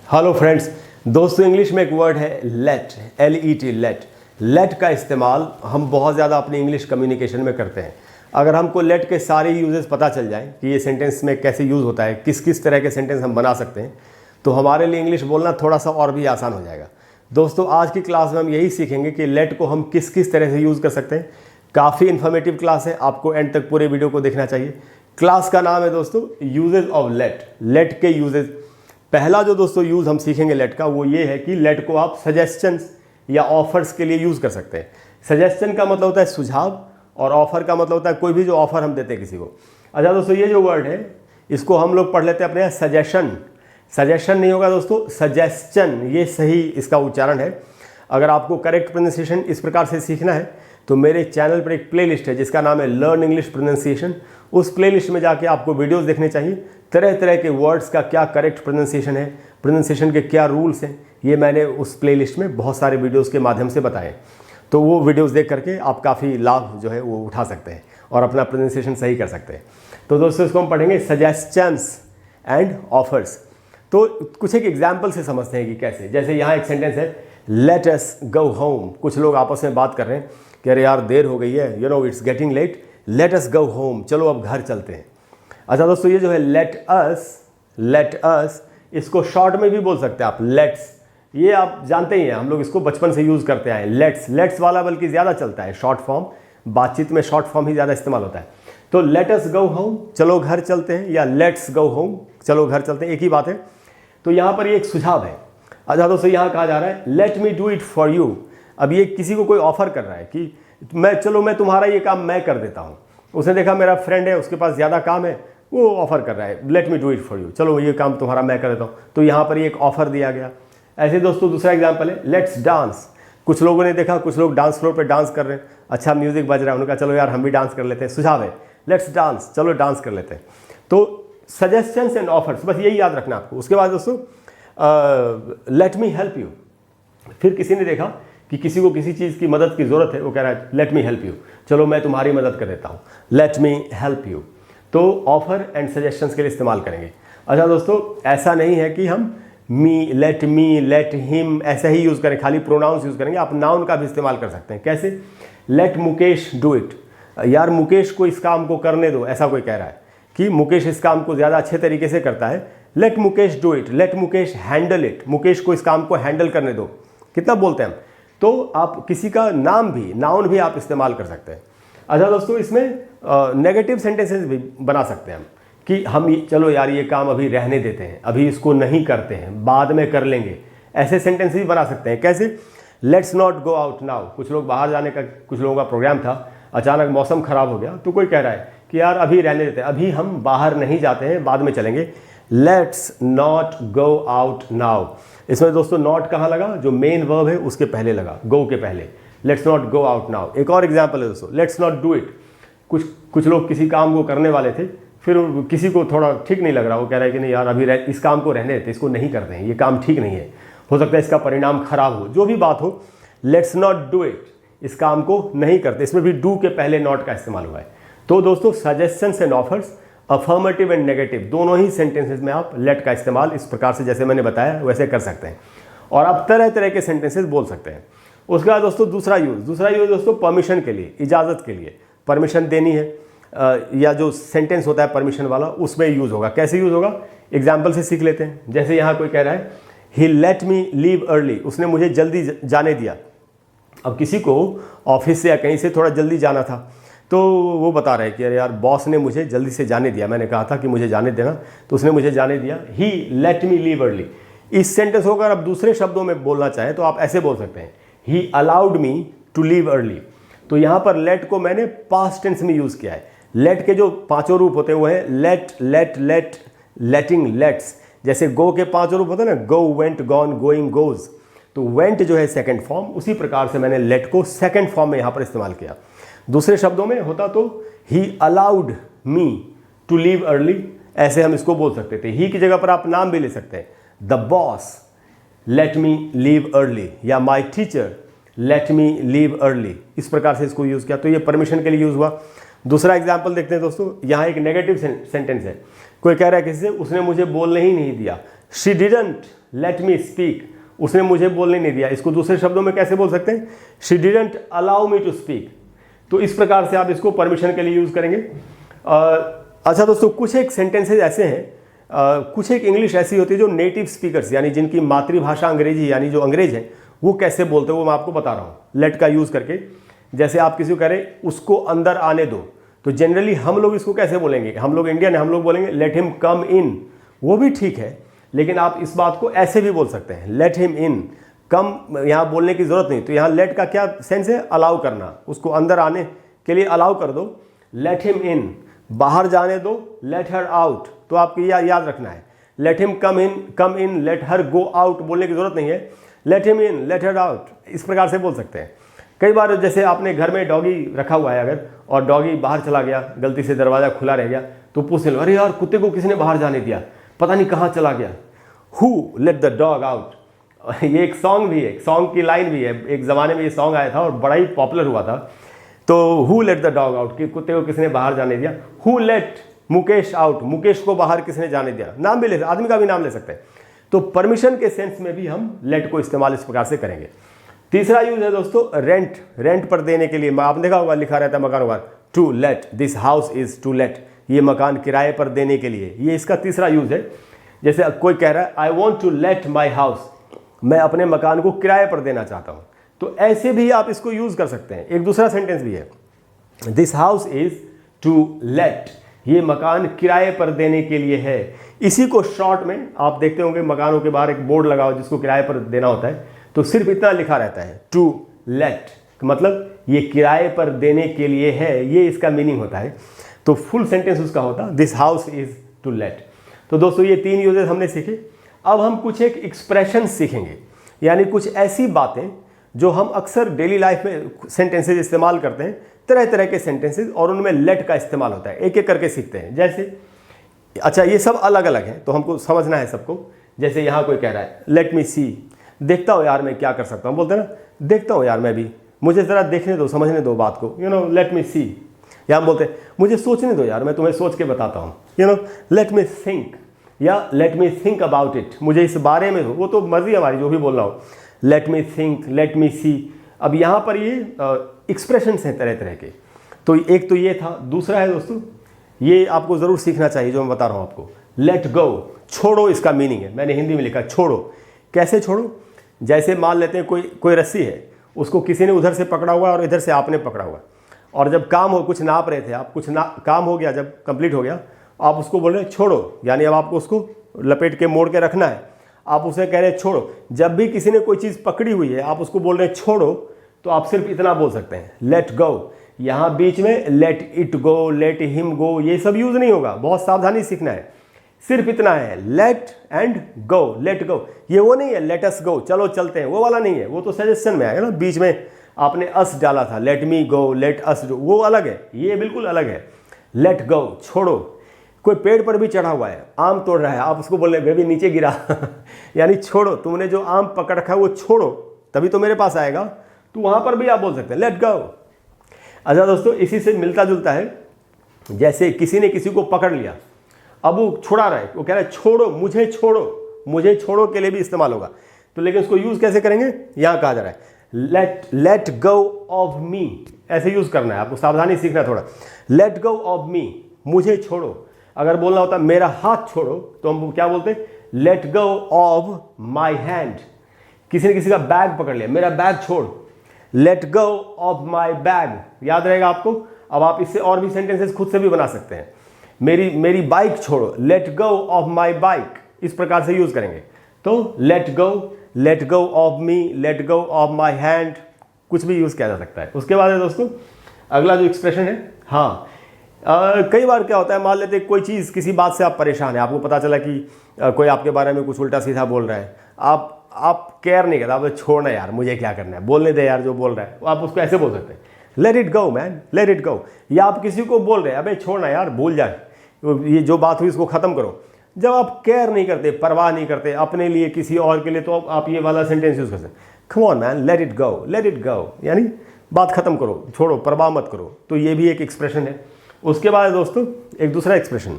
Hello friends, दोस्तों English में एक वर्ड है लेट, L-E-T, लेट। लेट का इस्तेमाल हम बहुत ज़्यादा अपनी इंग्लिश कम्युनिकेशन में करते हैं। अगर हमको लेट के सारे यूजेस पता चल जाएं कि ये सेंटेंस में कैसे यूज़ होता है, किस किस तरह के सेंटेंस हम बना सकते हैं, तो हमारे लिए इंग्लिश बोलना थोड़ा सा और भी आसान हो जाएगा। दोस्तों आज की क्लास में हम यही सीखेंगे कि लेट को हम किस किस तरह से यूज़ कर सकते हैं। काफ़ी इन्फॉर्मेटिव क्लास है, आपको एंड तक पूरे वीडियो को देखना चाहिए। क्लास का नाम है दोस्तों यूजेज ऑफ लेट, लेट के यूजेज। पहला जो दोस्तों यूज़ हम सीखेंगे लेट का वो ये है कि लेट को आप सजेशंस या ऑफर्स के लिए यूज़ कर सकते हैं। सजेशन का मतलब होता है सुझाव और ऑफर का मतलब होता है कोई भी जो ऑफर हम देते हैं किसी को। अच्छा दोस्तों, ये जो वर्ड है इसको हम लोग पढ़ लेते हैं अपने यहाँ सजेशन। सजेशन नहीं होगा दोस्तों, सजेशन, ये सही इसका उच्चारण है। अगर आपको करेक्ट प्रोनाउंसिएशन इस प्रकार से सीखना है तो मेरे चैनल पर एक प्लेलिस्ट है जिसका नाम है लर्न इंग्लिश प्रोनाउंसिएशन। उस प्लेलिस्ट में जाके आपको वीडियोस देखने चाहिए। तरह तरह के वर्ड्स का क्या करेक्ट प्रोनाउंसिएशन है, प्रोनाउंसिएशन के क्या रूल्स हैं, ये मैंने उस प्लेलिस्ट में बहुत सारे वीडियोस के माध्यम से बताए। तो वो वीडियोस देख करके आप काफ़ी लाभ जो है वो उठा सकते हैं और अपना प्रोनाउंसिएशन सही कर सकते हैं। तो दोस्तों इसको हम पढ़ेंगे सजेशंस एंड ऑफर्स। तो कुछ एक एग्जाम्पल से समझते हैं कि कैसे। जैसे यहाँ एक सेंटेंस है लेट अस गो होम। कुछ लोग आपस में बात कर रहे हैं कि अरे यार देर हो गई है, you know it's getting late, let us go home, चलो अब घर चलते हैं। अच्छा दोस्तों, ये जो है लेट अस, इसको शॉर्ट में भी बोल सकते हैं आप लेट्स। ये आप जानते ही हैं, हम लोग इसको बचपन से यूज़ करते आए। लेट्स वाला बल्कि ज़्यादा चलता है, शॉर्ट फॉर्म, बातचीत में शॉर्ट फॉर्म ही ज़्यादा इस्तेमाल होता है। तो लेट अस गो होम, चलो घर चलते हैं, या लेट्स गो होम, चलो घर चलते हैं, एक ही बात है। तो यहाँ पर ये एक सुझाव है। अच्छा दोस्तों, यहाँ कहा जा रहा है let me do it for you. अब ये किसी को कोई ऑफर कर रहा है कि मैं तुम्हारा ये काम मैं कर देता हूँ। उसने देखा मेरा फ्रेंड है, उसके पास ज़्यादा काम है, वो ऑफर कर रहा है let me do it for you, चलो ये काम तुम्हारा मैं कर देता हूँ। तो यहाँ पर ये एक ऑफर दिया गया। ऐसे दोस्तों दूसरा एग्जाम्पल है लेट्स डांस। कुछ लोगों ने देखा कुछ लोग डांस फ्लोर पे डांस कर रहे हैं, अच्छा म्यूजिक बज रहा है, उन्होंने कहा चलो यार हम भी डांस कर लेते हैं। सुझाव है लेट्स डांस, चलो डांस कर लेते हैं। तो सजेशंस एंड ऑफर्स, बस यही याद रखना आपको। उसके बाद दोस्तों लेट मी हेल्प यू। फिर किसी ने देखा कि किसी को किसी चीज़ की मदद की ज़रूरत है, वो कह रहा है लेट मी हेल्प यू, चलो मैं तुम्हारी मदद कर देता हूँ, लेट मी हेल्प यू। तो ऑफर एंड सजेशंस के लिए इस्तेमाल करेंगे। अच्छा दोस्तों, ऐसा नहीं है कि हम मी, लेट हिम ऐसा ही यूज़ करें, खाली प्रोनाउंस यूज़ करेंगे। आप नाउन का भी इस्तेमाल कर सकते हैं। कैसे? Let Mukesh do it. यार मुकेश को इस काम को करने दो, ऐसा कोई कह रहा है कि मुकेश इस काम को ज़्यादा अच्छे तरीके से करता है, let Mukesh do it, let Mukesh handle it, Mukesh को इस काम को हैंडल करने दो। कितना बोलते हैं हम। तो आप किसी का नाम भी, नाउन भी आप इस्तेमाल कर सकते हैं। अच्छा दोस्तों, इसमें नेगेटिव सेंटेंसेस भी बना सकते हैं हम कि हम चलो यार ये काम अभी रहने देते हैं, अभी इसको नहीं करते हैं, बाद में कर लेंगे। ऐसे सेंटेंस भी बना सकते हैं। कैसे? Let's not go out now. कुछ लोग बाहर जाने का, कुछ लोगों का प्रोग्राम था, अचानक मौसम खराब हो गया, तो कोई कह रहा है कि यार अभी रहने देते हैं, अभी हम बाहर नहीं जाते हैं, बाद में चलेंगे। Let's not go out now. इसमें दोस्तों नॉट कहाँ लगा? जो मेन वर्ब है उसके पहले लगा, गो के पहले। Let's not go out now. एक और एग्जाम्पल है दोस्तों, लेट्स नॉट डू इट। कुछ लोग किसी काम को करने वाले थे, फिर किसी को थोड़ा ठीक नहीं लग रहा, वो कह रहा है कि नहीं यार अभी इस काम को रहने देते, इसको नहीं करते हैं, ये काम ठीक नहीं है, हो सकता है इसका परिणाम खराब हो। जो भी बात हो, लेट्स नॉट डू इट, इस काम को नहीं करते। इसमें भी डू के पहले नॉट का इस्तेमाल हुआ है। तो दोस्तों suggestions and offers, affirmative and negative, दोनों ही सेंटेंसेस में आप लेट का इस्तेमाल इस प्रकार से जैसे मैंने बताया वैसे कर सकते हैं और आप तरह तरह के सेंटेंसेस बोल सकते हैं। उसके बाद दोस्तों दूसरा यूज़ दोस्तों परमिशन के लिए, इजाज़त के लिए, परमिशन देनी है या जो सेंटेंस होता है परमिशन वाला उसमें यूज़ होगा। कैसे यूज़ होगा? एग्जाम्पल से सीख लेते हैं। जैसे यहाँ कोई कह रहा है ही लेट मी लीव अर्ली, उसने मुझे जल्दी जाने दिया। अब किसी को ऑफिस से या कहीं से थोड़ा जल्दी जाना था, तो वो बता रहे हैं कि अरे यार बॉस ने मुझे जल्दी से जाने दिया, मैंने कहा था कि मुझे जाने देना, तो उसने मुझे जाने दिया। ही लेट मी लीव अर्ली। इस सेंटेंस को अगर आप दूसरे शब्दों में बोलना चाहें तो आप ऐसे बोल सकते हैं he allowed me to leave early. तो यहाँ पर लेट को मैंने पास्ट टेंस में यूज़ किया है। लेट के जो पांचों रूप होते हैं वो है लेट, लेटिंग, लेट्स। जैसे गो के पांचों रूप होते हैं ना, गो, वेंट, गॉन, गोइंग, गोज। तो वेंट जो है सेकंड फॉर्म, उसी प्रकार से मैंने लेट को सेकंड फॉर्म में यहाँ पर इस्तेमाल किया। दूसरे शब्दों में होता तो he allowed me to leave early, ऐसे हम इसको बोल सकते थे। ही की जगह पर आप नाम भी ले सकते हैं, the boss let me leave early, या my teacher let me leave early. इस प्रकार से इसको यूज़ किया, तो ये परमिशन के लिए यूज़ हुआ। दूसरा एग्जाम्पल देखते हैं दोस्तों। यहाँ एक नेगेटिव सेंटेंस है, कोई कह रहा है किसी से उसने मुझे बोलने ही नहीं दिया, she didn't let me speak, उसने मुझे बोलने नहीं दिया। इसको दूसरे शब्दों में कैसे बोल सकते हैं? She didn't allow me to speak. तो इस प्रकार से आप इसको परमिशन के लिए यूज़ करेंगे। अच्छा दोस्तों, कुछ एक सेंटेंसेज ऐसे हैं, कुछ एक इंग्लिश ऐसी होती है जो नेटिव स्पीकर्स यानी जिनकी मातृभाषा अंग्रेजी यानी जो अंग्रेज हैं वो कैसे बोलते हैं वो मैं आपको बता रहा हूँ लेट का यूज़ करके। जैसे आप किसी को कह रहे हैं उसको अंदर आने दो, तो जनरली हम लोग इसको कैसे बोलेंगे? हम लोग इंडियन है, हम लोग बोलेंगे लेट हिम कम इन। वो भी ठीक है, लेकिन आप इस बात को ऐसे भी बोल सकते हैं, लेट हिम इन। कम यहाँ बोलने की ज़रूरत नहीं। तो यहाँ लेट का क्या सेंस है? अलाउ करना, उसको अंदर आने के लिए अलाउ कर दो, लेट हिम इन। बाहर जाने दो, लेट हर आउट। तो आपको याद रखना है, लेट हिम कम इन, लेट हर गो आउट बोलने की ज़रूरत नहीं है, let him in, let her out, इस प्रकार से बोल सकते हैं। कई बार जैसे आपने घर में डॉगी रखा हुआ है अगर, और डॉगी बाहर चला गया, गलती से दरवाज़ा खुला रह गया, तो पूछ लो, अरे यार कुत्ते को किसने बाहर जाने दिया, पता नहीं कहाँ चला गया। Who let the dog out. ये एक सॉन्ग भी है, सॉन्ग की लाइन भी है, एक ज़माने में ये सॉन्ग आया था और बड़ा ही पॉपुलर हुआ था। तो who let the dog out, कि कुत्ते को किसने बाहर जाने दिया। Who let Mukesh out, Mukesh को बाहर किसने जाने दिया। नाम भी ले, आदमी का भी नाम ले सकते हैं। तो परमिशन के सेंस में भी हम लेट को इस्तेमाल इस प्रकार से करेंगे। तीसरा यूज है दोस्तों रेंट, रेंट पर देने के लिए। आपने देखा होगा लिखा रहता है मकानों पर, to let, this house is to let, ये मकान किराए पर देने के लिए। ये इसका तीसरा यूज है। जैसे कोई कह रहा है I want to let my house, मैं अपने मकान को किराए पर देना चाहता हूँ, तो ऐसे भी आप इसको यूज कर सकते हैं। एक दूसरा सेंटेंस भी है, this house is to let, ये मकान किराए पर देने के लिए है। इसी को शॉर्ट में आप देखते होंगे मकानों के बाहर एक बोर्ड लगा हो जिसको किराए पर देना होता है, तो सिर्फ इतना लिखा रहता है टू लेट, मतलब ये किराए पर देने के लिए है, ये इसका मीनिंग होता है। तो फुल सेंटेंस उसका होता this house is to let. तो दोस्तों ये 3 यूजेस हमने सीखे। अब हम कुछ एक एक्सप्रेशन सीखेंगे, यानी कुछ ऐसी बातें जो हम अक्सर डेली लाइफ में सेंटेंसेज इस्तेमाल करते हैं, तरह तरह के सेंटेंसेज, और उनमें लेट का इस्तेमाल होता है। एक एक करके सीखते हैं। जैसे अच्छा ये सब अलग अलग हैं तो हमको समझना है सबको। जैसे यहाँ कोई कह रहा है लेट मी सी, देखता हूँ यार मैं क्या कर सकता हूँ, बोलते हैं ना देखता हूँ यार मैं भी, मुझे ज़रा देखने दो, समझने दो बात को, यू नो लेट मी सी। या हम बोलते हैं मुझे सोचने दो यार, मैं तुम्हें सोच के बताता हूँ, you know let me think, या let me think about it, मुझे इस बारे में, वो तो मर्जी हमारी जो भी बोलना हो, let me think, let me see. अब यहाँ पर ये एक्सप्रेशंस हैं तरह तरह के। तो एक तो ये था। दूसरा है दोस्तों, ये आपको ज़रूर सीखना चाहिए जो मैं बता रहा हूँ आपको, लेट गो, छोड़ो, इसका मीनिंग है, मैंने हिंदी में लिखा छोड़ो। कैसे छोड़ो? जैसे मान लेते हैं कोई रस्सी है, उसको किसी ने उधर से पकड़ा हुआ और इधर से आपने पकड़ा हुआ, और जब काम हो, कुछ नाप रहे थे आप, काम हो गया, जब कंप्लीट हो गया, आप उसको बोल रहे हैं छोड़ो, यानी अब आपको उसको लपेट के मोड़ के रखना है। आप उसे कह रहे हैं छोड़ो। जब भी किसी ने कोई चीज़ पकड़ी हुई है, आप उसको बोल रहे हैं छोड़ो, तो आप सिर्फ इतना बोल सकते हैं लेट गो। यहाँ बीच में let it go, let him go, ये सब यूज़ नहीं होगा, बहुत सावधानी सीखना है। सिर्फ इतना है let and go, let go. ये वो नहीं है लेट अस गो, चलो चलते हैं, वो वाला नहीं है, वो तो सजेशन में आएगा ना। बीच में आपने अस डाला था, लेट मी गो, लेट अस गो, वो अलग है, ये बिल्कुल अलग है। लेट गो, छोड़ो। कोई पेड़ पर भी चढ़ा हुआ है, आम तोड़ रहा है, आप उसको बोल रहे बेबी नीचे गिरा यानी छोड़ो, तुमने जो आम पकड़ रखा है वो छोड़ो, तभी तो मेरे पास आएगा। तो वहाँ पर भी आप बोल सकते हैं लेट गो। अच्छा दोस्तों, इसी से मिलता जुलता है, जैसे किसी ने किसी को पकड़ लिया, अब वो छुड़ा रहा है, वो कह रहा है छोड़ो, मुझे छोड़ो, मुझे छोड़ो के लिए भी इस्तेमाल होगा। तो लेकिन उसको यूज़ कैसे करेंगे? यहाँ कहा जा रहा है लेट गो ऑफ मी, ऐसे यूज़ करना है आपको, सावधानी सीखना थोड़ा। लेट गो ऑफ मी, मुझे छोड़ो। अगर बोलना होता मेरा हाथ छोड़ो, तो हम क्या बोलते हैं? Let go of my hand. किसी ने किसी का बैग पकड़ लिया, मेरा बैग छोड़, let go of my bag, याद रहेगा आपको। अब आप इससे और भी सेंटेंसेस खुद से भी बना सकते हैं। मेरी बाइक छोड़ो, let go of my bike, इस प्रकार से यूज करेंगे। तो let go of me, let go of my hand, कुछ भी यूज किया जा सकता है। उसके बाद है दोस्तों अगला जो एक्सप्रेशन है, हाँ कई बार क्या होता है, मान लेते कोई चीज़, किसी बात से आप परेशान हैं, आपको पता चला कि कोई आपके बारे में कुछ उल्टा सीधा बोल रहा है, आप केयर नहीं करते, आप छोड़ना यार, मुझे क्या करना है, बोलने दे यार जो बोल रहा है। आप उसको ऐसे बोल सकते हैं let it go man, let it go. या आप किसी को बोल रहे हैं अबे छोड़ना यार, भूल जाए, ये जो बात हुई इसको ख़त्म करो। जब आप केयर नहीं करते, परवाह नहीं करते अपने लिए, किसी और के लिए, तो आप ये वाला सेंटेंस यूज़ कर सकते हैं, कम on man, let it go, let it go, यानी बात ख़त्म करो, छोड़ो, परवाह मत करो। तो ये भी एक एक्सप्रेशन है। उसके बाद दोस्तों एक दूसरा एक्सप्रेशन,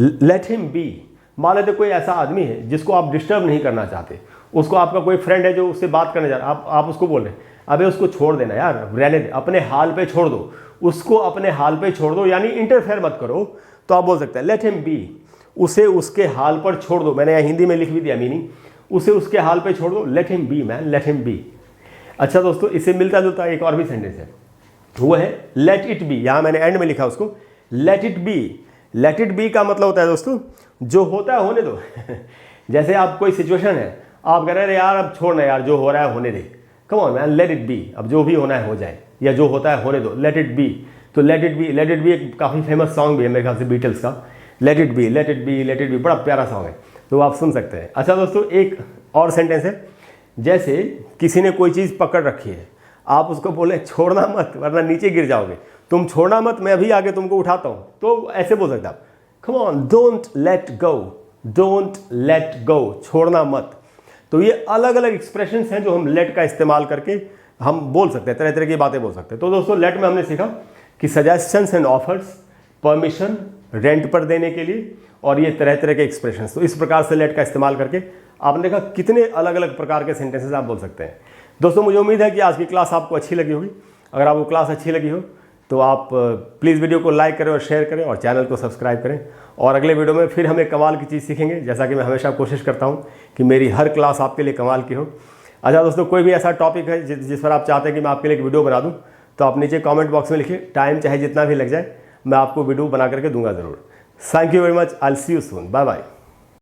लेट हिम बी, मान लेते कोई ऐसा आदमी है जिसको आप डिस्टर्ब नहीं करना चाहते, उसको आपका कोई फ्रेंड है जो उससे बात करने जा रहा है, आप उसको बोल रहे हैं अबे उसको छोड़ देना यार, रहने दे, अपने हाल पे छोड़ दो, उसको अपने हाल पे छोड़ दो, यानी इंटरफेयर मत करो। तो आप बोल सकते हैं लेट हिम बी, उसे उसके हाल पर छोड़ दो। मैंने यहाँ हिंदी में लिख भी दिया मीनिंग, उसे उसके हाल पे छोड़ दो, let him B man, let him B. अच्छा दोस्तों, इससे मिलता जुलता एक और भी सेंटेंस है, वो है लेट इट बी। यहाँ मैंने एंड में लिखा उसको late it B. Late it B का मतलब होता है दोस्तों जो होता है होने दो। जैसे आप कोई सिचुएशन है, आप कह रहे हैं यार अब छोड़ना यार, जो हो रहा है होने दे, come on man, let it be, अब जो भी होना है हो जाए, या जो होता है होने दो, लेट इट बी। तो लेट इट बी एक काफ़ी फेमस सॉन्ग भी है मेरे ख्याल से बीटल्स का, late it B, late it B, late it B, बड़ा प्यारा सॉन्ग है, तो आप सुन सकते हैं। अच्छा दोस्तों, एक और सेंटेंस है, जैसे किसी ने कोई चीज़ पकड़ रखी है, आप उसको बोले छोड़ना मत वरना नीचे गिर जाओगे, तुम छोड़ना मत, मैं अभी आके तुमको उठाता हूँ, तो ऐसे बोल सकते आप, come on don't let go, don't let go, छोड़ना मत। तो ये अलग अलग एक्सप्रेशंस हैं जो हम लेट का इस्तेमाल करके हम बोल सकते हैं, तरह तरह की बातें बोल सकते हैं। तो दोस्तों लेट में हमने सीखा कि suggestions and offers, permission rent पर देने के लिए, और ये तरह तरह के एक्सप्रेशंस। तो इस प्रकार से लेट का इस्तेमाल करके आपने देखा कितने अलग अलग प्रकार के सेंटेंसेस आप बोल सकते हैं। दोस्तों मुझे उम्मीद है कि आज की क्लास आपको अच्छी लगी होगी। अगर आपको क्लास अच्छी लगी हो तो आप प्लीज़ वीडियो को लाइक करें और शेयर करें और चैनल को सब्सक्राइब करें। और अगले वीडियो में फिर हम एक कमाल की चीज़ सीखेंगे, जैसा कि मैं हमेशा कोशिश करता हूं कि मेरी हर क्लास आपके लिए कमाल की हो। अच्छा दोस्तों, कोई भी ऐसा टॉपिक है जिस पर आप चाहते हैं कि मैं आपके लिए एक वीडियो बना दूं, तो आप नीचे कमेंट बॉक्स में लिखिए, टाइम चाहे जितना भी लग जाए मैं आपको वीडियो बना करके दूंगा ज़रूर। Thank you very much, I will see you soon, bye bye.